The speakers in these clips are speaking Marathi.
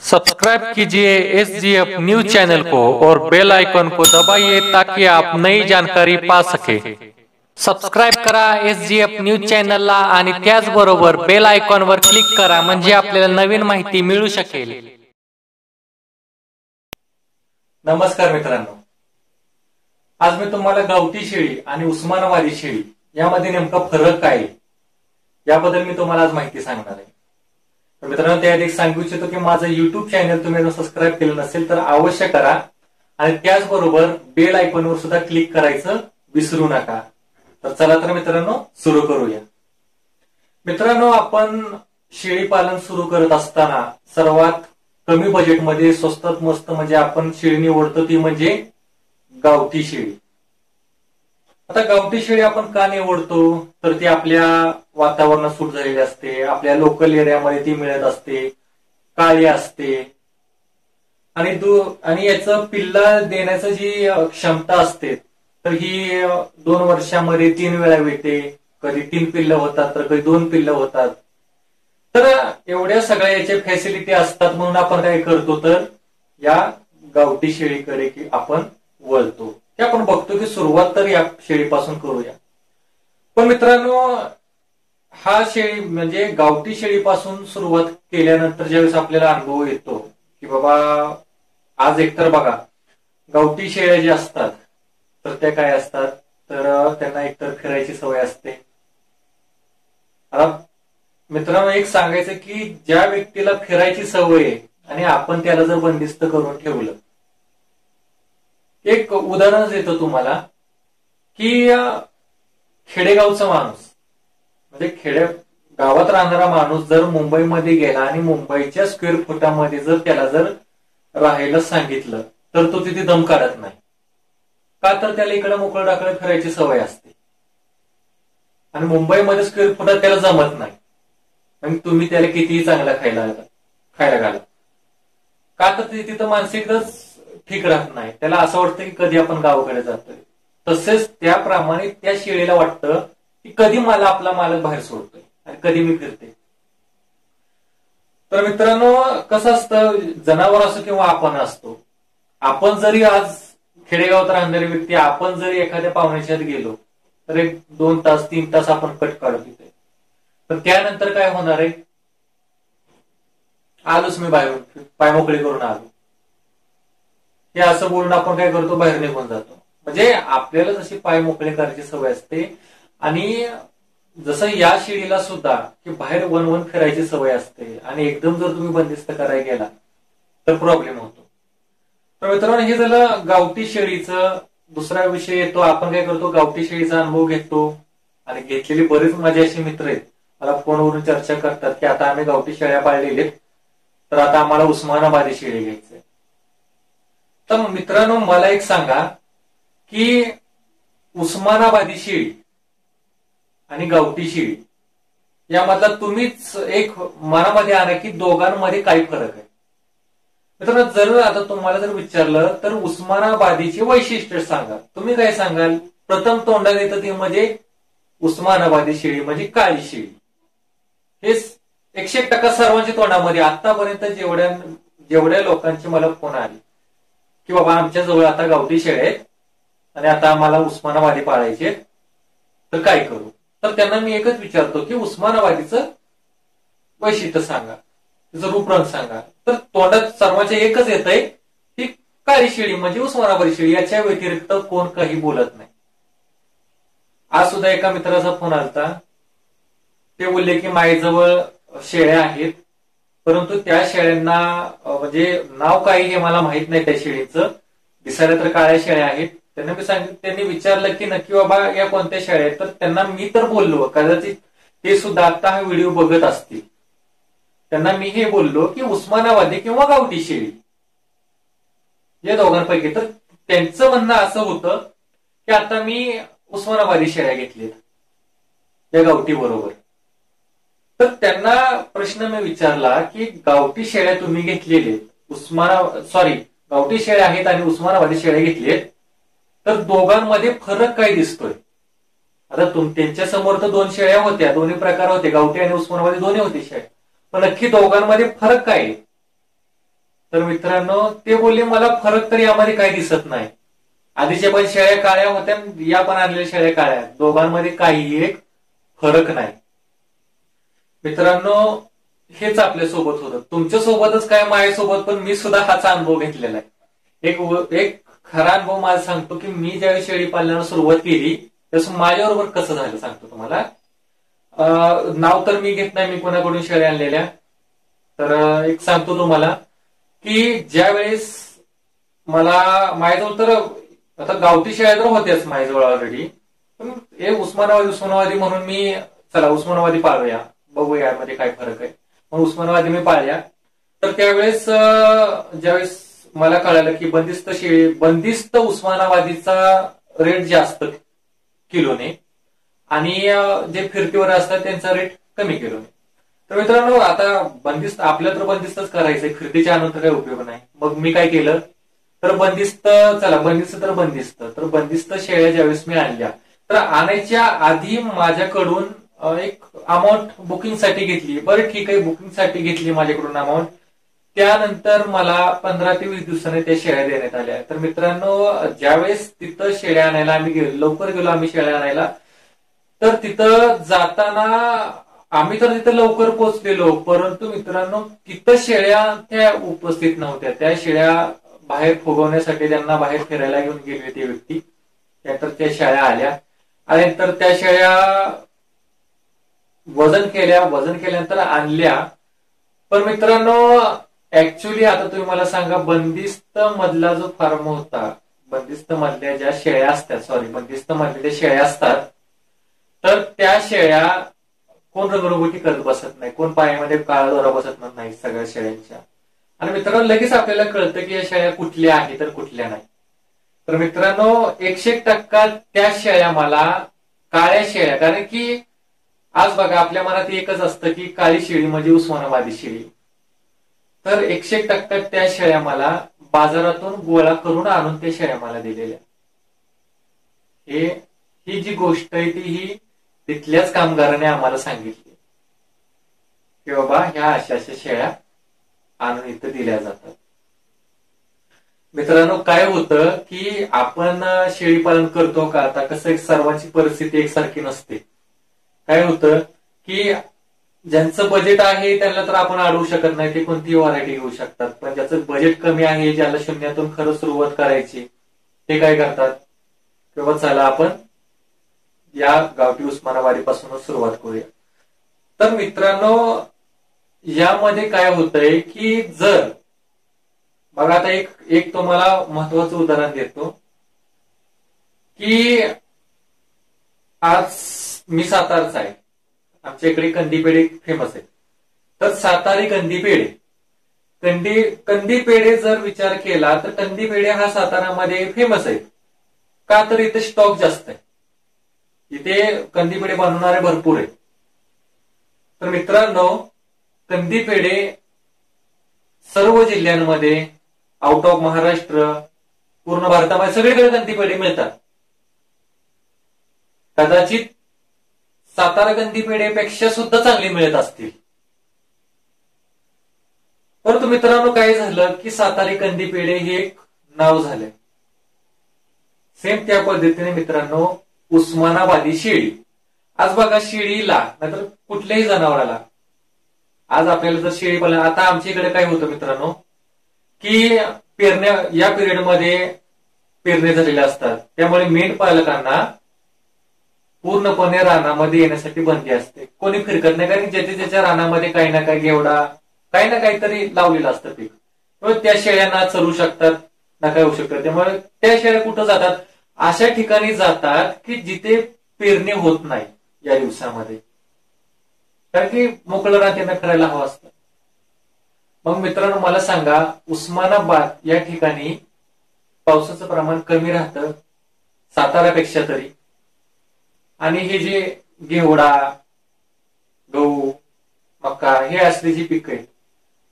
सब्सक्राइब कीजिए SGF न्यूज चैनल को और बेल आइकन को दबाइए ताकि आप नई जानकारी पा सके। सबस्क्राइब करा SGF न्यूज चॅनलला आणि त्याचबरोबर बेल आयकॉनवर क्लिक करा म्हणजे आपल्याला नवीन माहिती मिळू शकेल। नमस्कार मित्रांनो, आज मी तुम्हाला गावठी शेळी आणि उस्मानाबादी शेळी यामध्ये नेमका फरक काय आहे याबद्दल मी तुम्हाला आज माहिती सांगणार आहे। तर मित्रांनो, त्याआधी सांगू इच्छितो की माझं YouTube चॅनल तुम्ही सबस्क्राइब केलं नसेल तर अवश्य करा आणि त्याचबरोबर बेल आयकॉनवर सुद्धा क्लिक करायचं विसरू नका। तर चला तर मित्रांनो सुरू करूया। मित्रांनो, आपण शेळी पालन सुरू करत असताना सर्वात कमी बजेटमध्ये स्वस्तात मस्त म्हणजे आपण शेळी निवडतो ती म्हणजे गावठी शेळी। आता गावठी शेळी आपण का निवडतो तर ती आपल्या वातावरणात सूट झालेली असते, आपल्या लोकल एरियामध्ये ती मिळत असते, काळी असते आणि याचं पिल्ला देण्याचं जी क्षमता असते तर ही 2 वर्षामध्ये 3 वेळा येते। कधी 3 पिल्लं होतात तर कधी 2 पिल्लं होतात। तर एवढ्या सगळ्या याच्या फॅसिलिटी असतात म्हणून आपण काय करतो तर या गावठी शेळीकडे की आपण वळतो। ते आपण बघतो की सुरुवात तर या शेळीपासून करूया। पण मित्रांनो, हा शेळी म्हणजे गावठी शेळीपासून सुरुवात केल्यानंतर ज्यावेळेस आपल्याला अनुभव येतो की बाबा आज एकतर बघा गावठी शेळ्या ज्या असतात तर त्या काय असतात तर त्यांना एकतर फिरायची सवय असते। मित्रांनो, एक सांगायचं की ज्या व्यक्तीला फिरायची सवय आहे आणि आपण त्याला जर बंदिस्त करून ठेवलं, एक उदाहरण देतो तुम्हाला की खेडेगावचा माणूस म्हणजे गावात राहणारा माणूस जर मुंबईमध्ये गेला आणि मुंबईच्या स्क्वेअर फुटामध्ये जर त्याला जर राहायला सांगितलं तर तो तिथे दम काढत नाही। का तर त्याला इकडे मोकळं डाकळं फिरायची सवय असते आणि मुंबईमध्ये स्क्वेअर फुटात त्याला जमत नाही। आणि तुम्ही त्याला कितीही चांगला खायला घाला, का तर तिथं मानसिकच ठीक राहत नाही, त्याला असं वाटतं की कधी आपण गावाकडे जातोय। तसेच त्याप्रमाणे त्या शेळीला वाटतं की कधी मला आपला मालक बाहेर सोडतोय आणि कधी मी फिरते। तर मित्रांनो, कसं असतं, जनावर असो किंवा आपण असतो, आपण जरी आज खेडेगावात राहणारी व्यक्ती आपण जरी एखाद्या पाहुण्याच्यात गेलो तर 1, 2 तास 3 तास आपण कट काढू तिथे। तर त्यानंतर काय होणार आहे, आलोच मी बाहेरून पाय मोकळे करून आलो हे असं बोलून आपण काय करतो बाहेर निघून जातो। म्हणजे आपल्याला जशी पाय मोकळे करायची सवय असते आणि जसं या शेळीला सुद्धा की बाहेर वन फिरायची सवय असते आणि एकदम जर तुम्ही बंदिस्त करायला गेला तर प्रॉब्लेम होतो। तर मित्रांनो, हे झालं गावठी शेळीचं। दुसरा विषय येतो, आपण काय करतो गावठी शेळीचा अनुभव घेतो आणि घेतलेले बरेच माझे असे मित्र आहेत मला फोनवरून चर्चा करतात की आता आम्ही गावठी शेळ्या पाळलेले तर आता आम्हाला उस्मानाबादी शेळी घ्यायचंय। तर मित्रांनो, मला एक सांगा की उस्मानाबादी शेळी आणि गावठी शेळी यामधला तुम्हीच एक मनामध्ये आणा की दोघांमध्ये काय फरक आहे। मित्रांनो, जर आता तुम्हाला जर विचारलं तर उस्मानाबादीची वैशिष्ट्य सांगा, तुम्ही काय सांगाल? प्रथम तोंडात येतं ते म्हणजे उस्मानाबादी शेळी म्हणजे काळी शेळी। हे 100% सर्वांच्या तोंडामध्ये आतापर्यंत जेवढ्या लोकांचे मला फोन आले की बाबा आमच्या जवळ आता गावठी शेळ्या आहेत आणि आता आम्हाला उस्मानाबादी पाळायचे तर काय करू, तर त्यांना मी एकच विचारतो की उस्मानाबादीचं वैशिष्ट्य सांगा, त्याचं रूपरंग सांगा। तर तोंडात सर्वांच्या एकच येत आहे की काळी शेळी म्हणजे उस्मानाबादी शेळी, याच्या व्यतिरिक्त कोण काही बोलत नाही। आज सुद्धा एका मित्राचा फोन आलता, ते बोलले की माझ्याजवळ शेळ्या आहेत परंतु त्या शेळ्यांना म्हणजे नाव काय हे मला माहित नाही त्या शेळीचं, दिसायला तर काळ्या शेळ्या आहेत। त्यांनी विचारलं की नक्की बाबा या कोणत्या शेळ्या आहेत, तर त्यांना मी तर बोललो, कदाचित ते सुद्धा आता हा व्हिडिओ बघत असतील, त्यांना मी हे बोललो की उस्मानाबादी किंवा गावठी शेळी या दोघांपैकी। तर त्यांचं म्हणणं असं होतं की आता मी उस्मानाबादी शेळ्या घेतल्यात या गावठी बरोबर। तर त्यांना प्रश्न मी विचारला की गावठी शेळ्या तुम्ही घेतलेले गावठी शेळ्या आहेत आणि उस्मानाबादी शेळ्या घेतलेत तर दोघांमध्ये फरक काय दिसतोय? आता त्यांच्या समोर तर 2 शेळ्या होत्या, दोन्ही प्रकार होते, गावठी आणि उस्मानाबादी दोन्ही होते शेळ्या, पण नक्की दोघांमध्ये फरक काय आहे? तर मित्रांनो ते बोलले मला फरक तर यामध्ये काही दिसत नाही. आधीच्या पण शेळ्या काळ्या होत्या, या पण आणलेल्या शेळ्या काळ्या, दोघांमध्ये काही एक फरक नाही. मित्रांनो हेच आपल्या सोबत होतं. तुमच्या सोबतच काय माझ्यासोबत पण मी सुद्धा हाच अनुभव घेतलेला आहे. एक खरा अनुभव मला सांगतो की मी ज्यावेळी शेळी पालनाला सुरुवात केली त्याचं माझ्याबरोबर कसं झालं सांगतो तुम्हाला. नाव तर मी घेत नाही मी कोणाकडून शेळ्या आणलेल्या. तर एक सांगतो तुम्हाला की ज्या वेळेस मला माझ्याजवळ तर आता गावठी शेळ्या तर होत्याच माझ्याजवळ ऑलरेडी, पण हे उस्मानाबादी म्हणून मी चला उस्मानाबादी पाळूया, बघूया यामध्ये काय फरक आहे, मग उस्मानाबादी मी पाळल्या. तर त्यावेळेस ज्यावेळेस मला कळालं की बंदिस्त उस्मानाबादीचा रेट जास्त किलोने आणि जे फिरतीवर असतात त्यांचा रेट कमी किलोने. तर मित्रांनो आता बंदिस्त आपल्याला तर बंदिस्तच करायचंय, फिरतीच्या आणून तर काही उपयोग नाही. मग मी काय केलं तर बंदिस्त शेळ्या ज्यावेळेस मी आणल्या तर आणायच्या आधी माझ्याकडून एक अमाऊंट बुकिंगसाठी घेतली. बरं ठीक आहे, बुकिंगसाठी घेतली माझ्याकडून अमाऊंट. त्यानंतर मला 15 ते 20 दिवसांनी त्या शेळ्या देण्यात आल्या. तर मित्रांनो ज्यावेळेस तिथं शेळ्या आणायला आम्ही लवकर गेलो आम्ही शेळ्या आणायला, तर तिथं जाताना आम्ही तर तिथं लवकर पोहोचलेलो, परंतु मित्रांनो तिथं शेळ्या त्या उपस्थित नव्हत्या. त्या शेळ्या बाहेर फुगवण्यासाठी त्यांना बाहेर फिरायला घेऊन गेले ते व्यक्ती. त्यानंतर त्या शेळ्या आल्या आणि नंतर त्या शेळ्या वजन केल्यानंतर आणल्या. पण मित्रांनो ऍक्च्युली आता तुम्ही मला सांगा, बंदिस्त मधला जो फार्म होता, बंदिस्त मधल्या ज्या शेळ्या असतात तर त्या शेळ्या कोण रंगरंगोटी करत बसत नाही, कोण पायामध्ये काळा दोरा बसत नाही सगळ्या शेळ्यांच्या. आणि मित्रांनो लगेच आपल्याला कळतं की या शेळ्या कुठल्या आहेत तर कुठल्या नाही. तर मित्रांनो 100% त्या शेळ्या मला काळ्या शेळ्या, कारण की आज बघा आपल्या मनात एकच असतं की काळी शेळी म्हणजे उस्मानाबादी शेळी. तर 100% त्या शेळ्या मला बाजारातून गोळा करून आणून त्या शेळ्या मला दिलेल्या. ही जी गोष्ट आहे ती ही तिथल्याच कामगाराने आम्हाला सांगितली की बाबा ह्या अशा शेळ्या आणून इथं दिल्या जातात. मित्रांनो काय होतं की आपण शेळी पालन करतो का, आता कसं सर्वांची परिस्थिती एकसारखी नसते. काय होतं की ज्यांचं बजेट आहे त्यांना तर आपण अडवू शकत नाही, ते कोणतीही व्हरायटी घेऊ शकतात. पण ज्याचं बजेट कमी आहे, ज्याला शून्यातून खरं सुरुवात करायची, ते काय करतात की बाबा चला आपण या गावठी उस्मानाबादी पासूनच सुरुवात करूया. तर मित्रांनो यामध्ये काय होतंय की जर बघा आता एक तुम्हाला महत्वाचं उदाहरण देतो की आज मी सातारचा आहे, आमच्या इकडे कंदी पेढे फेमस आहे. तर सातारी कंदी पेढे जर विचार केला तर कंदी पेढे हा सातारामध्ये फेमस आहे का, तर इथे स्टॉक जास्त आहे, इथे कंदी पेढे बनवणारे भरपूर आहेत. तर मित्रांनो कंदी पेढे सर्व जिल्ह्यांमध्ये, आउट ऑफ महाराष्ट्र, पूर्ण भारतामध्ये सगळीकडे कंदी पेढे मिळतात. कदाचित सातारा कंदी पेढेपेक्षा सुद्धा चांगली मिळत असतील. परंतु मित्रांनो काय झालं की सातारी कंदी पेढे हे एक नाव झाले. सेम त्या पद्धतीने मित्रांनो उस्मानाबादी शेळी, आज बघा शेळीला नाहीतर कुठल्याही जनावराला आज आपल्याला जर शेळी पालन, आता आमच्या इकडे काय होतं मित्रांनो की या पिरियडमध्ये पेरण्या झालेल्या असतात, त्यामुळे मेंढपालकांना पूर्णपणे रानामध्ये येण्यासाठी बंदी असते. कोणी फिरकत नाही, कारण ज्याच्या रानामध्ये काही ना काही घेवडा काही ना काहीतरी लावलेलं असतं पीक, त्या शेळ्यांना चरू शकतात ना काय होऊ शकतं. त्यामुळे त्या शेळ्या कुठं जातात, अशा ठिकाणी जातात की जिथे पेरणी होत नाही या दिवसामध्ये, कारण की मोकळं रान त्यांना फिरायला हवं असतं. मग मित्रांनो मला सांगा, उस्मानाबाद या ठिकाणी पावसाचं प्रमाण कमी राहतं सातारापेक्षा तरी, आणि हे जे घेवडा, गहू, मका हे असले जी पिकं आहेत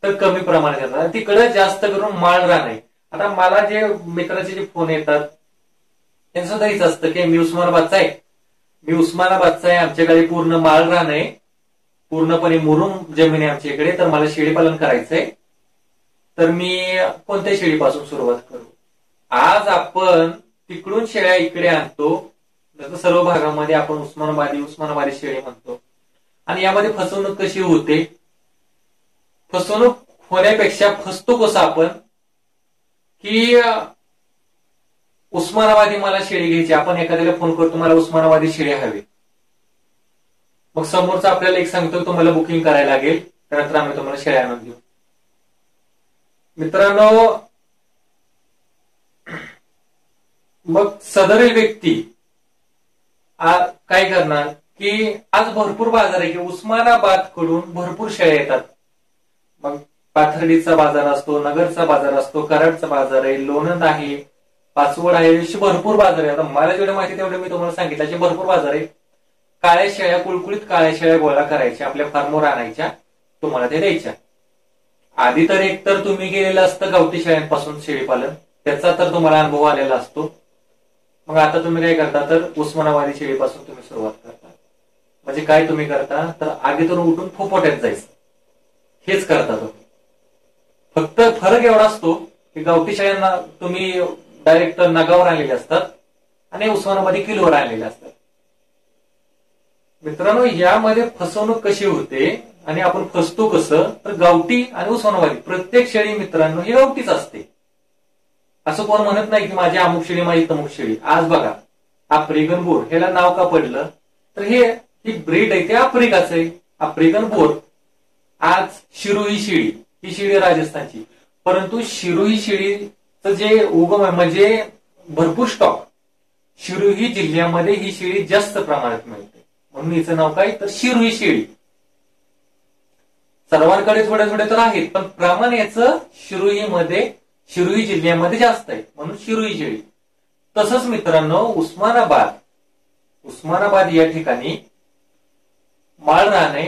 तर कमी प्रमाणात येतात. तिकडे जास्त करून माळ रान आहे. आता मला जे मित्राचे जे फोन येतात त्यांचं सुद्धा हेच असतं की मी उस्मानाबादचा आहे, आमच्याकडे पूर्ण माळ रान आहे, पूर्णपणे मुरुम जमीन आहे आमच्या इकडे, तर मला शेळी पालन करायचंय तर मी कोणत्या शेळीपासून सुरुवात करू? आज आपण तिकडून शेळ्या इकडे आणतो, सर्व भागामध्ये आपण उस्मानाबादी शेळी म्हणतो. आणि यामध्ये फसवणूक कशी होते? फसवणूक होण्यापेक्षा फसतो कसं आपण, की उस्मानाबादी मला शेळी घ्यायची, आपण एखाद्याला फोन करतो मला उस्मानाबादी शेळी हवी, मग समोरचा आपल्याला एक सांगतो तुम्हाला बुकिंग करायला लागेल, त्यानंतर आम्ही तुम्हाला शेळ्या आणून देऊ. मित्रांनो, मग सदरील व्यक्ती काय करणार की आज भरपूर बाजार आहे की उस्मानाबाद कडून भरपूर शेळ्या येतात. मग पाथर्डीचा बाजार असतो, नगरचा बाजार असतो, कराडचा बाजार आहे, लोणंद आहे, पाचवड आहे, अशी भरपूर बाजार आहे. आता मला जेवढं माहिती तेवढं मी तुम्हाला सांगितलं, असे भरपूर बाजार आहे. काळ्या शेळ्या, कुळकुळीत काळ्या शेळ्या गोळा करायच्या, आपल्या फार्मवर आणायच्या, तुम्हाला ते द्यायच्या. आधी तर एक तर तुम्ही गेलेलं असतं गावठी शेळ्यांपासून शेळीपालन, त्याचा तर तुम्हाला अनुभव आलेला असतो. मग आता तुम्ही काय करता तर उस्मानाबादी शेळीपासून तुम्ही सुरुवात करता. म्हणजे काय तुम्ही करता तर आगीतून उठून फोपोट्यात जायचं, हेच करता तुम्ही. फक्त फरक एवढा असतो की गावठी शेळ्यांना तुम्ही डायरेक्ट नगावर आलेले असतात आणि उस्मानाबादी किलोवर आलेले असतात. मित्रांनो, यामध्ये फसवणूक कशी होते आणि आपण फसतो कसं तर गावठी आणि उस्मानाबादी प्रत्येक शेळी मित्रांनो ही गावठीच असते. असं कोण म्हणत नाही की माझी अमुक शेळी माझी तमुक शेळी. आज बघा आफ्रिकन बोर ह्याला नाव का पडलं तर ही ब्रीड आहे ते आफ्रिकाचं आहे, आफ्रिकन बोर. आज शिरोही शेळी ही शेळी राजस्थानची, परंतु शिरोही शेळीचं जे उगम आहे म्हणजे भरपूर स्टॉक शिरोही जिल्ह्यामध्ये ही शेळी जास्त प्रमाणात मिळते, म्हणून हिचं नाव काय तर शिरोही शेळी. सर्वांकडे थोड्या थोड्या तर आहेत, पण प्रमाण याचं शिरोही जिल्ह्यामध्ये जास्त आहे, म्हणून शिरोही शेळी. तसंच मित्रांनो उस्मानाबाद या ठिकाणी माळ राहणे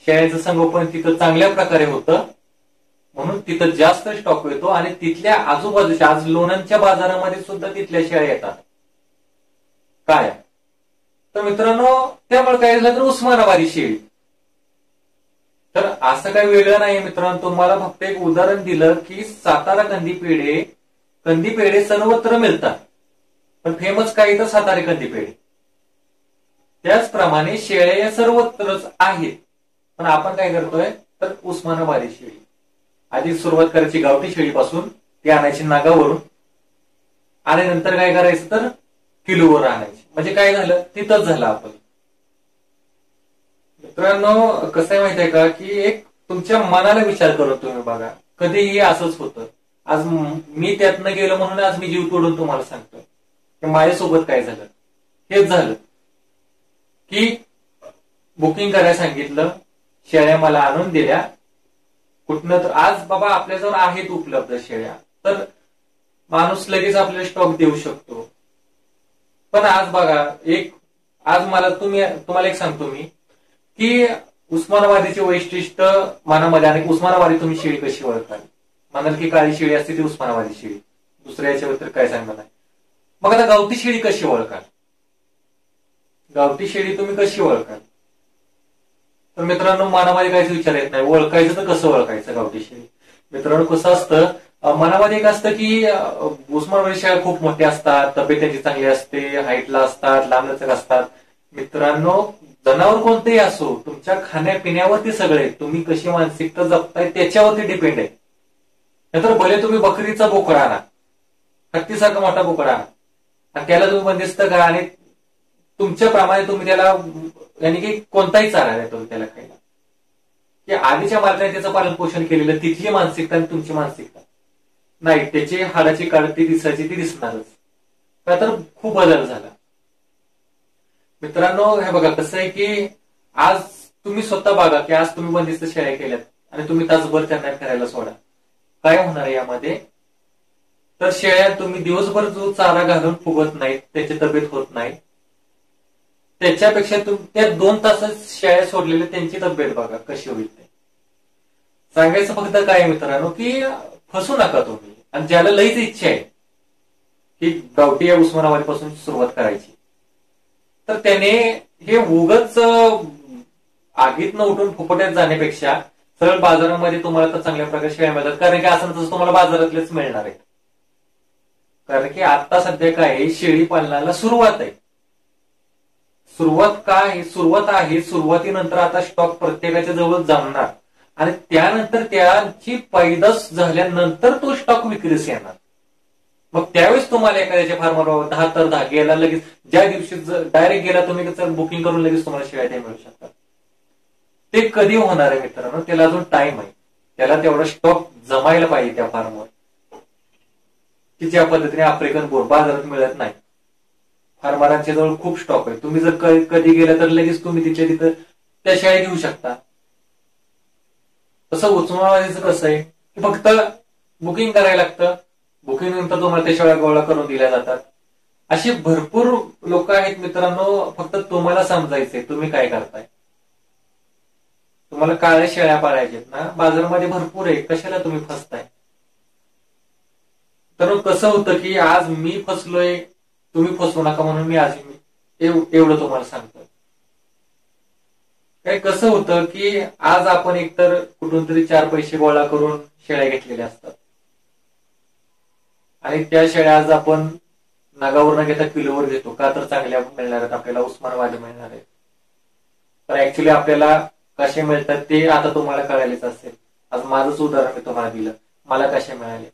शेळ्याचं संगोपन तिथं चांगल्या प्रकारे होतं, म्हणून तिथं जास्त स्टॉक येतो आणि तिथल्या आजूबाजूच्या आज लोणंदच्या बाजारामध्ये सुद्धा तिथल्या शेळ्या येतात. काय तर मित्रांनो, त्यामुळे काय झालं तर उस्मानाबादी शेळी. तर असं काही वेगळं नाही मित्रांनो, तुम्हाला फक्त एक उदाहरण दिलं की सातारा कंदी पेढे सर्वत्र मिळतात, पण फेमस काय तर सातारा कंदी पेढे. त्याचप्रमाणे शेळ्या या सर्वत्रच आहेत, पण आपण काय करतोय तर उस्मानाबादी शेळी. आधी सुरुवात करायची गावठी शेळीपासून, ती आणायची नागावरून आणि नंतर काय करायचं तर किलोवर आणायची. म्हणजे काय झालं तिथंच झालं आपण. मित्रांनो, कसं आहे माहितीये का की एक तुमच्या मनाला विचार करून तुम्ही बघा, कधीही असंच होतं. आज मी त्यातनं गेलो म्हणून आज मी जीव तोडून तुम्हाला सांगतोय की माझ्यासोबत काय झालं. हेच झालं की बुकिंग करायला सांगितलं, शेळ्या मला आणून दिल्या कुठनं तर आज बाबा आपल्याजवळ आहेत उपलब्ध शेळ्या, तर माणूस लगेच आपल्याला स्टॉक देऊ शकतो. पण आज बघा आज तुम्हाला एक सांगतो मी की उस्मानाबादीचे वैशिष्ट्य मनामध्ये आणि उस्मानाबादी तुम्ही शेळी कशी ओळखाल. म्हणाल की काळी शेळी असते ती उस्मानाबादी शेळी, दुसऱ्या याच्याबद्दल काय सांगणार नाही. मग आता गावठी शेळी कशी ओळखाल, गावठी शेळी तुम्ही कशी ओळखाल तर मित्रांनो मनामध्ये काहीच विचार येत नाही. ओळखायचं तर कसं ओळखायचं गावठी शेळी. मित्रांनो, कसं असतं मनामध्ये एक असतं की उस्मानाबादी शेळ्या खूप मोठ्या असतात, तब्येत त्यांची चांगली असते, हाईटला असतात, लांबलचक असतात. मित्रांनो, जनावर कोणतेही असो, तुमच्या खाण्यापिण्यावरती सगळे तुम्ही कशी मानसिकता जपताय त्याच्यावरती डिपेंड आहे. नाहीतर भले तुम्ही बकरीचा बोकडा आणा, हत्तीसारखा मोठा बोकडा आणा आणि त्याला तुम्ही बंदिस्त करा आणि तुमच्याप्रमाणे तुम्ही त्याला यानी की कोणताही चारा देतो त्याला खायला, की आधीच्या मालकाने त्याचं पालन पोषण केलेलं, तिथली मानसिकता आणि तुमची मानसिकता नाही, त्याची हाडाची काळती दिसायची ती दिसणारच. का तर खूप बदल झाला. मित्रांनो, हे बघा कसं आहे की आज तुम्ही स्वतः बघा की आज तुम्ही बंदिस्त शेळ्या केल्यात आणि तुम्ही तासभर त्यांना फिरायला सोडा, काय होणार आहे यामध्ये तर शेळ्या तुम्ही दिवसभर जो चारा घालून फुगत नाहीत, त्याची तब्येत होत नाही, त्याच्यापेक्षा त्या 2 तासात शेळ्या सोडलेल्या त्यांची तब्येत बघा कशी होईल. ते सांगायचं फक्त काय मित्रांनो की फसू नका तुम्ही. आणि ज्याला लईच इच्छा आहे की गावठी या उस्मानाबादीपासून सुरुवात करायची तर त्याने हे उगच आगीतनं उठून फुफट्यात जाण्यापेक्षा सरळ बाजारामध्ये तुम्हाला तर चांगल्या प्रकारे शेळ्या मिळतात, कारण की असं तसं तुम्हाला बाजारातलेच मिळणार आहे. कारण की आता सध्या काय आहे, शेळी पालनाला सुरुवात आहे. सुरुवात काय सुरुवात आहे, सुरुवातीनंतर आता स्टॉक प्रत्येकाच्या जवळ जमणार आणि त्यानंतर त्याची पैदास झाल्यानंतर तो स्टॉक विक्रीस येणार. मग त्यावेळेस तुम्हाला एखाद्याच्या फार्मर 10 तर 10 गेला लगेच, ज्या दिवशी डायरेक्ट गेला तुम्ही बुकिंग करून लगेच तुम्हाला शेळ्या त्या मिळू शकतात. ते कधी होणार आहे मित्रांनो, त्याला अजून टाइम आहे. त्याला तेवढा स्टॉक जमायला पाहिजे त्या फार्मवर, की ज्या पद्धतीने आफ्रिकन बोर बाजारात मिळत नाही. फार्मरांच्या जवळ खूप स्टॉक आहे. तुम्ही जर कधी गेला तर लगेच तुम्ही तिथल्या तिथं त्या शेळ्या घेऊ शकता. तसं उस्मानाबादीचं कसं आहे की फक्त बुकिंग करायला लागतं, बुकिंग नंतर तुम्हाला त्या शेळ्या गोळा करून दिल्या जातात. अशी भरपूर लोक आहेत मित्रांनो, फक्त तुम्हाला समजायचंय तुम्ही काय करताय. तुम्हाला काळ्या शेळ्या पाळायच्यात ना, बाजारामध्ये भरपूर आहे, कशाला तुम्ही फसताय. तर कसं होतं की आज मी फसलोय, तुम्ही फसवू नका म्हणून मी आज एवढं तुम्हाला सांगतो. काय कसं होतं की आज आपण एकतर कुठून तरी 4 पैसे गोळा करून शेळ्या घेतलेल्या असतात आणि त्या शेळ्या आज आपण नगावर न घेता किलोवर घेतो, का तर चांगल्या मिळणार आहेत आपल्याला, उस्मानाबादी मिळणार आहेत. तर ऍक्च्युली आपल्याला कसे मिळतात ते आता तुम्हाला कळायलाच असेल. आज माझंच उदाहरण मी तुम्हाला दिलं, मला कसे मिळाले.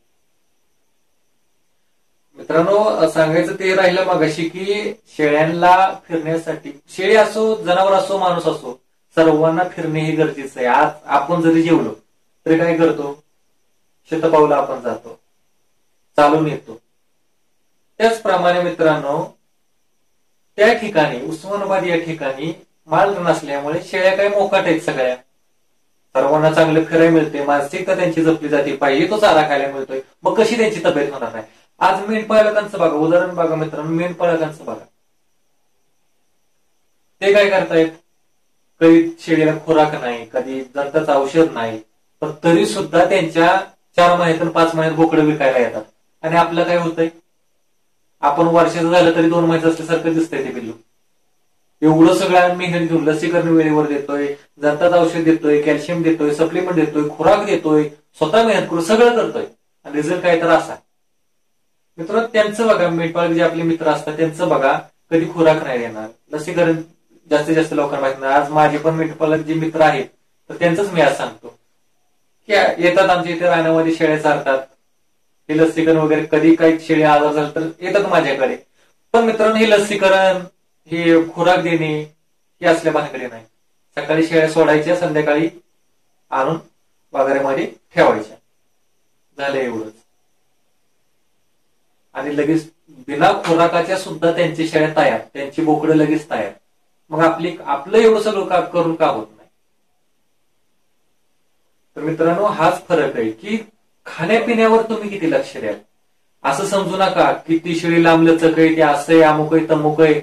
मित्रांनो सांगायचं ते राहिलं मगाशी की शेळ्यांना फिरण्यासाठी, शेळी असो जनावर असो माणूस असो, सर्वांना फिरणे हे गरजेचं आहे. आज आपण जरी जेवलो तरी काय करतो, शतपावलं आपण जातो, चालून येतो. त्याचप्रमाणे मित्रांनो त्या ठिकाणी उस्मानाबाद या ठिकाणी माल नसल्यामुळे शेळ्या काही मोकाट आहेत सगळ्या. सर्वांना चांगलं फिरायला मिळते, मानसिकता त्यांची जपली जाते, पाहिजे तो चारा खायला मिळतोय, मग कशी त्यांची तब्येत होणार नाही. आज मेंढपाळकांचं बघा, उदाहरण बघा मित्रांनो, मेंढपाळकांचं बघा, ते काय करतायत, कधी शेळीला खुराक नाही, कधी जंताचं औषध नाही, पण तरी सुद्धा त्यांच्या 4 महिन्यातून 5 महिन्यात बोकडं विकायला येतात. आणि आपलं काय होतंय, आपण वर्षाचं झालं तरी 2 महिन्याचं असल्यासारखं दिसतंय ते बिल्लू. एवढं सगळं मेहनत घेऊन लसीकरण वेळेवर देतोय, जंताचं औषध देतोय, कॅल्शियम देतोय, सप्लिमेंट देतोय, खुराक देतोय, स्वतः मेहनत करून सगळं करतोय आणि रिझल्ट काय तर असा. मित्रांनो त्यांचं बघा, मेंढपाळ जे आपले मित्र असतात त्यांचं बघा, कधी खुराक नाही देणार, लसीकरण जास्तीत जास्त लोकांना माहित नाही. आज माझे पण मेंढपाळक जे मित्र आहेत तर त्यांचंच मी आज सांगतो की येतात आमच्या इथे रानामध्ये शेळ्या चारतात, हे लसीकरण वगैरे, कधी काही शेळी आजार झाला तर येतात माझ्याकडे. पण मित्रांनो हे लसीकरण, हे खुराक देणे हे असल्या भानगडी नाही. सकाळी शेळ्या सोडायच्या, संध्याकाळी आणून वगैरेमध्ये ठेवायच्या, झालं एवढंच. आणि लगेच बिना खुराकाच्या सुद्धा त्यांची शेळ्या तयार, त्यांची बोकडं लगेच तयार. मग आपलं एवढं सगळं करून का होत नाही. तर मित्रांनो हाच फरक आहे की खाण्यापिण्यावर तुम्ही किती लक्ष द्याल. असं समजू नका की ती शेळी लांबलचक आहे, ते असं आहे, अमुक आहे, तमुक आहे,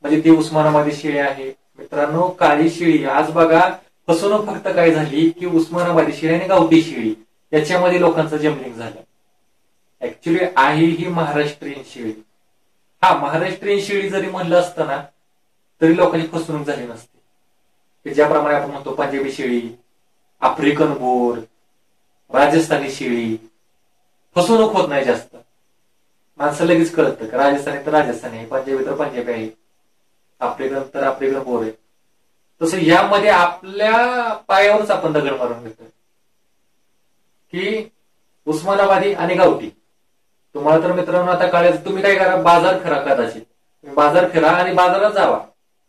म्हणजे ती उस्मानाबादी शेळी आहे. मित्रांनो काळी शेळी, आज बघा फसवणूक फक्त काय झाली की उस्मानाबादी शेळी आणि गावठी शेळी याच्यामध्ये लोकांचं जमलिंग झालं. ऍक्च्युली आहे ही महाराष्ट्रीयन शेळी. हा महाराष्ट्रीयन शेळी जरी म्हणलं असतं ना तरी लोकांची फसवणूक झाली नसते. की ज्याप्रमाणे आपण म्हणतो पंजाबी शेळी, आफ्रिकन बोर, राजस्थानी शेळी, फसवणूक होत नाही जास्त. माणसं लगेच कळतं की राजस्थानी तर राजस्थानी आहे, पंजाबी तर पंजाबी आहे, आफ्रिकन तर आफ्रिकन बोर आहे. तसं यामध्ये आपल्या पायावरच आपण दगड मारून घेतोय की उस्मानाबादी आणि गावठी. तुम्हाला तर मित्रांनो आता काळाचं तुम्ही काय करा, बाजार फिरा, कदाचित बाजार फिरा आणि बाजारात जावा,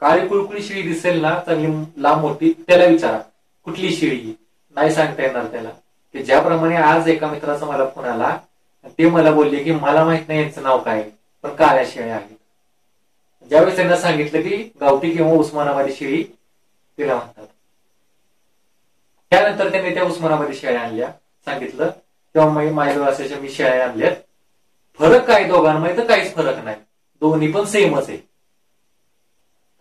काळी कुळकुळी शेळी दिसेल ना चांगली लांब मोठी, त्याला विचारा कुठली शेळी, नाही सांगता येणार त्याला. की ज्याप्रमाणे आज एका मित्राचा मला फोन आला, ते मला बोलले की मला माहित नाही यांचं नाव काय, पण काळ्या शेळ्या आहेत. ज्यावेळेस त्यांना सांगितलं की गावठी किंवा उस्मानाबादी शेळी तिला म्हणतात, त्यानंतर त्यांनी त्या उस्मानाबादी शेळ्या आणल्या, सांगितलं तेव्हा माझ्याजवळ असायच्या मी शेळ्या आणल्यात. फरक काय दोघांमध्ये, तर काहीच फरक नाही, दोन्ही पण सेमच आहे.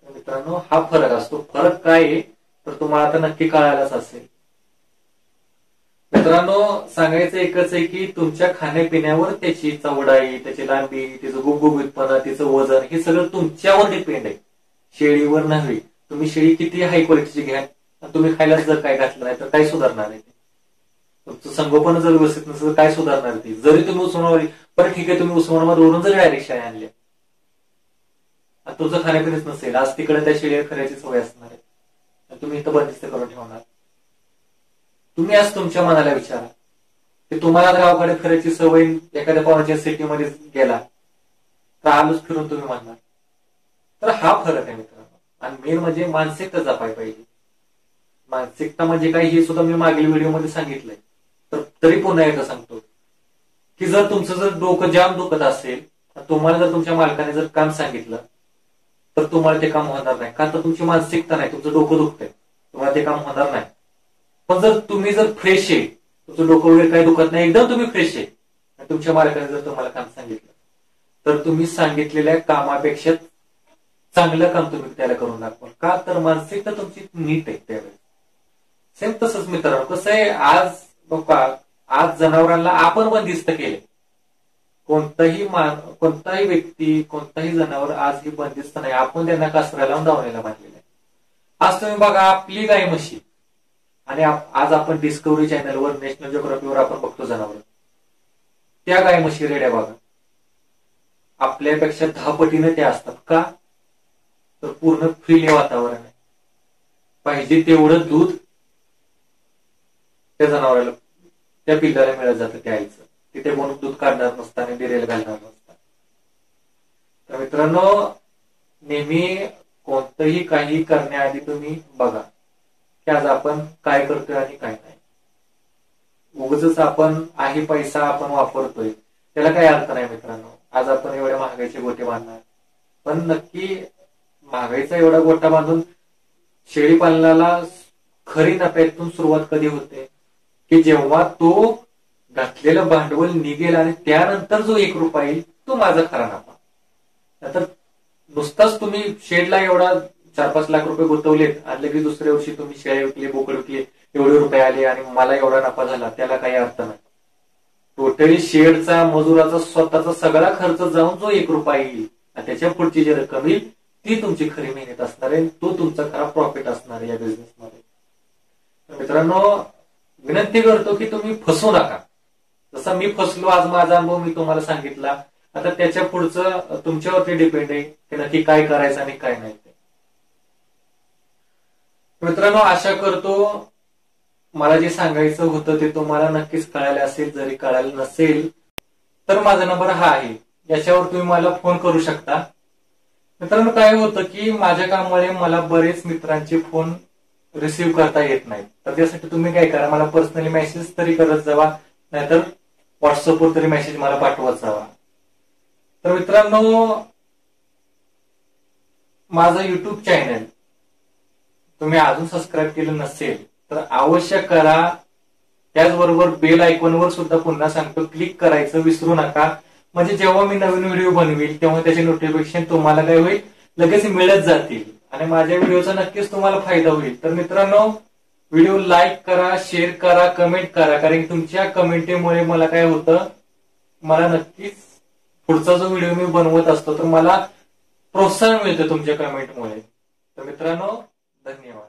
मित्रांनो हा फरक असतो. फरक काय आहे तर तुम्हाला आता नक्की कळायलाच असेल. मित्रांनो सांगायचं एकच आहे की तुमच्या खाण्यापिण्यावर त्याची चवडाई, त्याची लांबी, तिचं गुबगुबीतपणा, तिचं वजन हे सगळं तुमच्यावर डिपेंड आहे, शेळीवर नव्हे. तुम्ही शेळी किती हाय क्वालिटीची घ्या, तुम्ही खायला जर काय घातलं नाही तर काय सुधारणार आहे? तुमचं संगोपन जर व्यवस्थित नसेल तर काय सुधारणार ती? जरी तुम्ही उस्मानाबाद, बरं ठीक आहे, तुम्ही उस्मानाबाद वरून जरी डायरेक्ट शेळ्या आणल्या, तुमचं खाण्यापिण्याच नसेल, आज तिकडे त्या शेळ्या खऱ्याची सवय असणार आहे, तुम्ही इथं बंदिस्त करून ठेवणार. तुम्ही आज तुमच्या मनाला विचारा की तुम्हाला गावाकडे फिरायची सवय एखाद्या पाहुण्याच्या सिटीमध्ये गेला तर आलोच फिरून तुम्ही म्हणणार. तर हा फरक आहे मित्रांनो. आणि मेन म्हणजे मानसिकता जपाय पाहिजे. मानसिकता म्हणजे काय हे सुद्धा मी मागील व्हिडिओमध्ये सांगितलंय, तर तरी पुन्हा एकदा सांगतो की जर तुमचं जर डोकं जाम दुखत असेल, तुम्हाला जर तुमच्या मालकाने जर काम सांगितलं तर तुम्हाला ते काम होणार नाही. का तर तुमची मानसिकता नाही, तुमचं डोकं दुखतंय, तुम्हाला ते काम होणार नाही. पण जर तुम्ही जर फ्रेश आहे, तुमचं डोकं वगैरे काही दुखत नाही, एकदम तुम्ही फ्रेश आहे, आणि तुमच्या मालकाने जर तुम्हाला काम सांगितलं तर तुम्ही सांगितलेल्या कामापेक्षा चांगलं काम तुम्ही त्याला करून दाखवा. का तर मानसिकता तुमची नीट आहे त्यावेळेस. सेम तसंच मित्रांनो, कसं आहे, आज बघा, आज जनावरांना आपण बंदिस्त केले. कोणताही व्यक्ती, कोणताही जनावर आज ही बंदिस्त नाही. आपण त्यांना कासऱ्याला लावून दावणीला बांधलेलं आहे. आज तुम्ही बघा, आपली गाय म्हशी, आणि आज आपण डिस्कव्हरी चॅनलवर, नॅशनल जिओग्राफीवर आपण बघतो जनावर, त्या गाय म्हशी रेड्या बघा, आपल्यापेक्षा 10 पटीने त्या असतात. का तर पूर्ण फ्रीली वातावरण आहे, पाहिजे तेवढं दूध त्या जनावराला, त्या पिल्लाला मिळत जातं त्या आईचं. तिथे कोण दूध काढणार नसतं आणि डिरेल घालणार नसतं. तर मित्रांनो, नेहमी कोणतंही काही करण्याआधी तुम्ही बघा की आज आपण काय करतोय आणि काय नाही. उगाचच आपण आहे पैसा आपण वापरतोय त्याला काही अर्थ नाही मित्रांनो. आज आपण एवढ्या महागाईचे गोटे बांधणार, पण नक्की महागाईचा एवढा गोटा बांधून शेळी पालनाला खरी नफ्यातून सुरुवात कधी होते की जेव्हा तो घातलेलं भांडवल निघेल आणि त्यानंतर जो 1 रुपया येईल तो माझा खरा नफा. नंतर नुसताच तुम्ही शेडला एवढा 4-5 लाख रुपये गुंतवलेत आणि लगेच दुसऱ्या वर्षी तुम्ही शेळ्या विकले, बोकड विकले, एवढे रुपये आले आणि मला एवढा नफा झाला, त्याला काही अर्थ नाही. टोटली शेडचा, मजुराचा, स्वतःचा सगळा खर्च जाऊन जो 1 रुपया येईल आणि त्याच्या पुढची जी रक्कम येईल ती तुमची खरी मेहनत असणार आहे, तो तुमचा खरा प्रॉफिट असणार आहे या बिझनेसमध्ये. मित्रांनो, विनंती करतो की तुम्ही फसू नका. जसा मी फसलो, आज माझा अनुभव मी तुम्हाला सांगितला. आता त्याच्या पुढचं तुमच्यावरती डिपेंड आहे की नक्की काय करायचं आणि काय नाही. मित्रांनो, आशा करतो मला जे सांगायचं होतं ते तुम्हाला नक्कीच कळालं असेल. जरी कळालं नसेल तर माझा नंबर हा आहे, याच्यावर तुम्ही मला फोन करू शकता. मित्रांनो, काय होतं की माझ्या कामामुळे मला बरेच मित्रांचे फोन रिसिव्ह करता येत नाही. तर त्यासाठी तुम्ही काय करा, मला पर्सनली मेसेज तरी करत जावा, नाहीतर व्हॉट्सअपवर तरी मेसेज मला पाठवत जावा. तर मित्रांनो, माझं युट्यूब चॅनल तुम्ही अजून सबस्क्राईब केलं नसेल तर अवश्य करा. त्याचबरोबर बेल आयकॉनवर सुद्धा पुन्हा सांगतो, क्लिक करायचं विसरू नका. म्हणजे जेव्हा मी नवीन व्हिडिओ बनवेल तेव्हा त्याचे नोटिफिकेशन तुम्हाला काय होईल, लगेच मिळत जातील आणि माझ्या व्हिडिओचा नक्कीच तुम्हाला फायदा होईल. तर मित्रांनो, व्हिडिओ लाईक करा, शेअर करा, कमेंट करा, कारण तुमच्या कमेंटमुळे मला काय होतं, मला नक्कीच पुढचा जो व्हिडिओ मी बनवत असतो तर मला प्रोत्साहन मिळतं तुमच्या कमेंटमुळे. तर मित्रांनो, धन्यवाद.